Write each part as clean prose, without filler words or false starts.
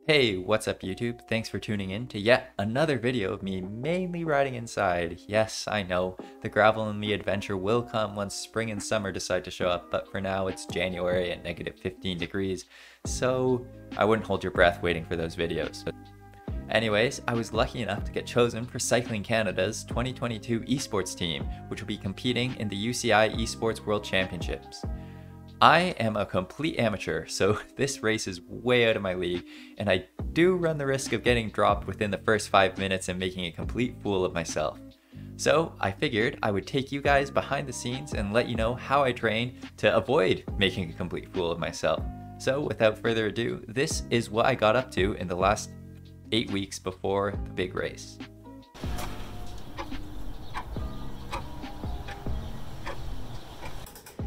Hey, what's up YouTube? Thanks for tuning in to yet another video of me mainly riding inside. Yes, I know, the gravel and the adventure will come once spring and summer decide to show up, but for now it's January at negative 15 degrees, so I wouldn't hold your breath waiting for those videos. Anyways, I was lucky enough to get chosen for Cycling Canada's 2022 esports team, which will be competing in the UCI Esports World Championships. I am a complete amateur, so this race is way out of my league, and I do run the risk of getting dropped within the first 5 minutes and making a complete fool of myself. So I figured I would take you guys behind the scenes and let you know how I train to avoid making a complete fool of myself. So without further ado, this is what I got up to in the last 8 weeks before the big race.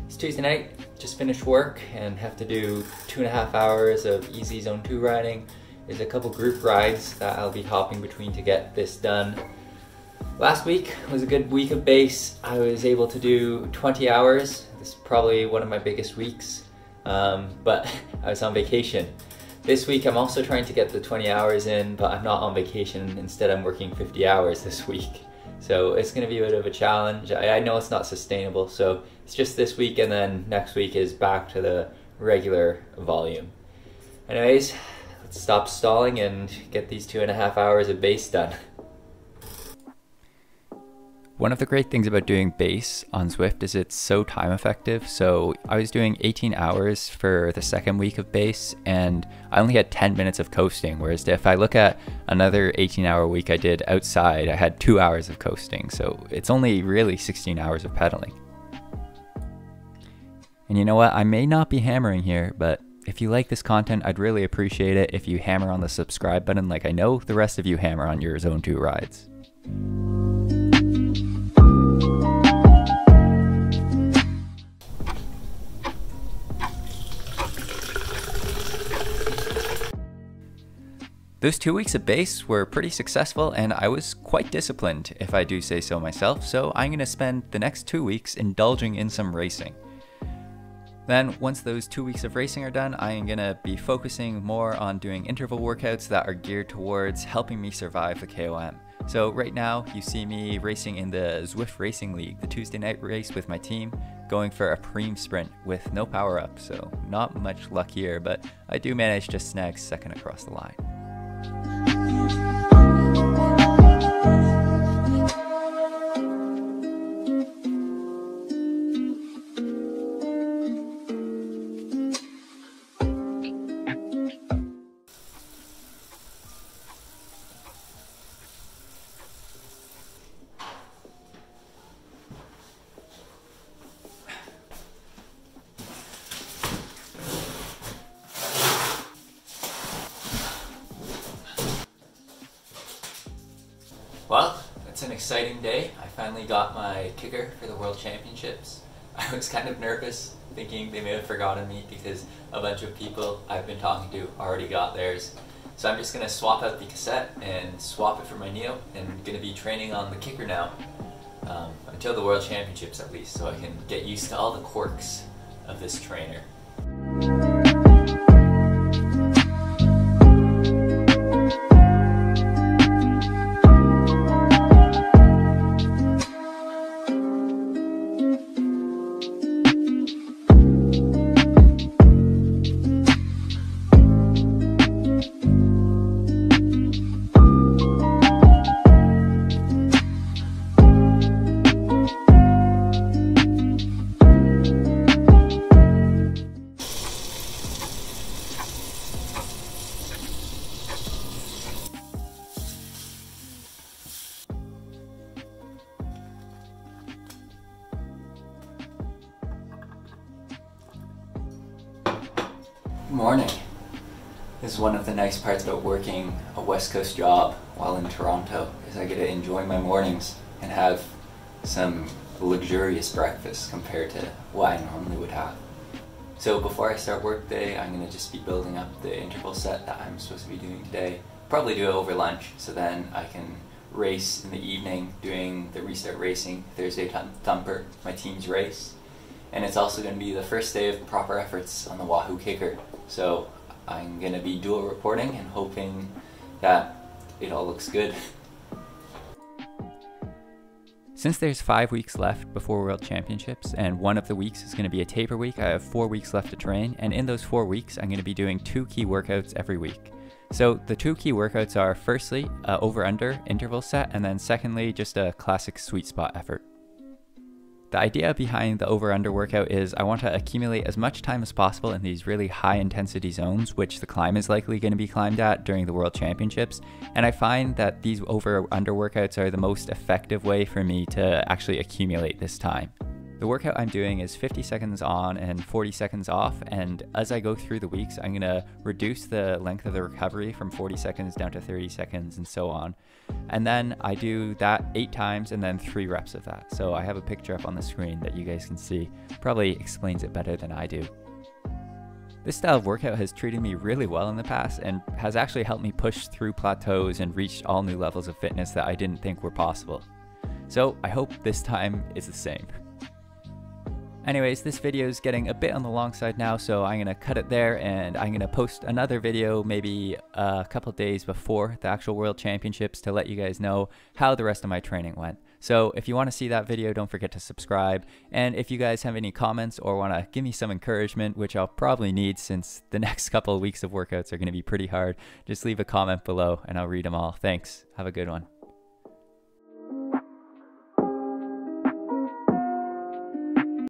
It's Tuesday night. Just finished work and have to do 2.5 hours of easy zone 2 riding. There's a couple group rides that I'll be hopping between to get this done. Last week was a good week of base. I was able to do 20 hours. This is probably one of my biggest weeks, but I was on vacation. This week I'm also trying to get the 20 hours in, but I'm not on vacation. Instead I'm working 50 hours this week. So it's going to be a bit of a challenge. I know it's not sustainable, so it's just this week, and then next week is back to the regular volume. Anyways, let's stop stalling and get these 2.5 hours of base done. One of the great things about doing base on Zwift is it's so time effective. So I was doing 18 hours for the second week of base, and I only had 10 minutes of coasting. Whereas if I look at another 18-hour week I did outside, I had 2 hours of coasting. So it's only really 16 hours of pedaling. And you know what? I may not be hammering here, but if you like this content, I'd really appreciate it if you hammer on the subscribe button like I know the rest of you hammer on your Zone 2 rides. Those 2 weeks of base were pretty successful, and I was quite disciplined, if I do say so myself, so I'm going to spend the next 2 weeks indulging in some racing. Then once those 2 weeks of racing are done, I am going to be focusing more on doing interval workouts that are geared towards helping me survive the KOM. So right now you see me racing in the Zwift Racing League, the Tuesday night race with my team, going for a preem sprint with no power up, so not much luck here, but I do manage to snag second across the line. Well, it's an exciting day. I finally got my kicker for the World Championships. I was kind of nervous, thinking they may have forgotten me because a bunch of people I've been talking to already got theirs. So I'm just going to swap out the cassette and swap it for my Neo, and going to be training on the kicker now, until the World Championships at least, so I can get used to all the quirks of this trainer. Morning. This is one of the nice parts about working a West Coast job while in Toronto, is I get to enjoy my mornings and have some luxurious breakfast compared to what I normally would have. So before I start work day, I'm going to just be building up the interval set that I'm supposed to be doing today. Probably do it over lunch, so then I can race in the evening doing the Restart Racing Thursday Thumper, my team's race. And it's also going to be the first day of proper efforts on the Wahoo kicker. So I'm gonna be dual reporting and hoping that it all looks good. Since there's 5 weeks left before World Championships, and one of the weeks is going to be a taper week, I have 4 weeks left to train, and in those 4 weeks, I'm going to be doing 2 key workouts every week. So the 2 key workouts are, firstly, a over-under interval set, and then secondly, just a classic sweet spot effort. The idea behind the over-under workout is I want to accumulate as much time as possible in these really high intensity zones, which the climb is likely going to be climbed at during the World Championships. And I find that these over-under workouts are the most effective way for me to actually accumulate this time. The workout I'm doing is 50 seconds on and 40 seconds off, and as I go through the weeks, I'm going to reduce the length of the recovery from 40 seconds down to 30 seconds and so on. And then I do that 8 times and then 3 reps of that. So I have a picture up on the screen that you guys can see. Probably explains it better than I do. This style of workout has treated me really well in the past and has actually helped me push through plateaus and reach all new levels of fitness that I didn't think were possible. So I hope this time is the same. Anyways, this video is getting a bit on the long side now, so I'm going to cut it there, and I'm going to post another video maybe a couple days before the actual World Championships to let you guys know how the rest of my training went. So if you want to see that video, don't forget to subscribe, and if you guys have any comments or want to give me some encouragement, which I'll probably need since the next couple of weeks of workouts are going to be pretty hard, just leave a comment below and I'll read them all. Thanks. Have a good one.